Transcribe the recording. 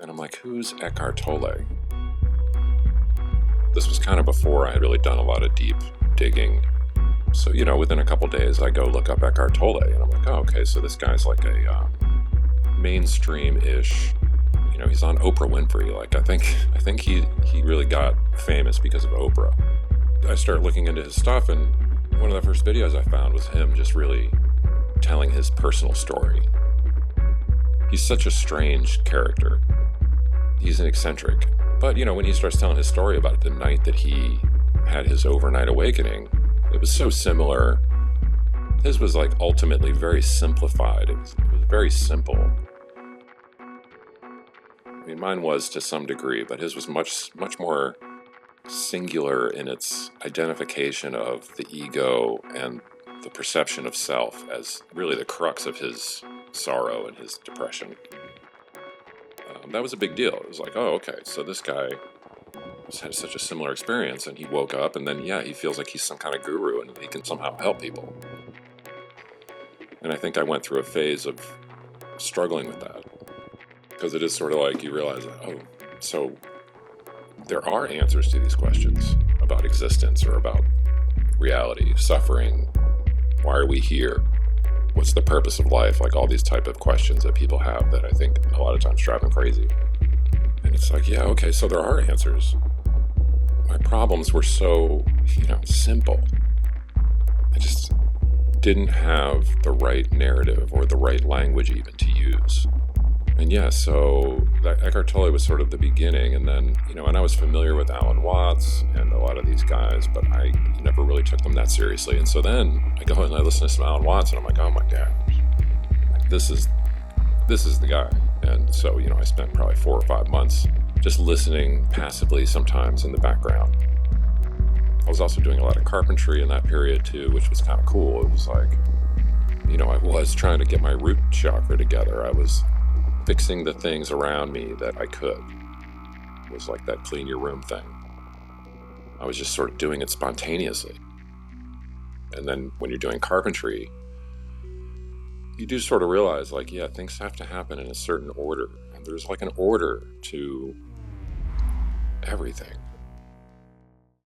And I'm like, who's Eckhart Tolle? This was kind of before I had really done a lot of deep digging. So, within a couple days, I go look up Eckhart Tolle, and I'm like, oh, okay, so this guy's like a mainstream-ish, he's on Oprah Winfrey. Like, I think he really got famous because of Oprah. I start looking into his stuff, and one of the first videos I found was him just really telling his personal story. He's such a strange character. He's an eccentric. But, when he starts telling his story about the night that he had his overnight awakening, it was so similar. His was like ultimately very simplified. It was very simple. I mean, mine was to some degree, but his was much more singular in its identification of the ego and the perception of self as really the crux of his sorrow and his depression. That was a big deal. It was like, oh, okay, so this guy had such a similar experience, and he woke up, and then, he feels like he's some kind of guru, and he can somehow help people. And I think I went through a phase of struggling with that, because it is sort of like you realize, oh, so there are answers to these questions about existence or about reality, suffering, why are we here? What's the purpose of life? Like all these type of questions that people have that I think a lot of times drive them crazy. And it's like, yeah, okay, so there are answers. My problems were so, simple. I just didn't have the right narrative or the right language even to use. And so that Eckhart Tolle was sort of the beginning, and then, and I was familiar with Alan Watts and a lot of these guys, but I never really took them that seriously. And so then I go and I listen to some Alan Watts, and I'm like, oh my God, this is the guy. And so, I spent probably 4 or 5 months just listening passively sometimes in the background. I was also doing a lot of carpentry in that period too, which was kind of cool. It was like, I was trying to get my root chakra together. I was fixing the things around me that I could. It was like that clean your room thing. I was just sort of doing it spontaneously. And then when you're doing carpentry, you do sort of realize, like, things have to happen in a certain order. And there's like an order to everything.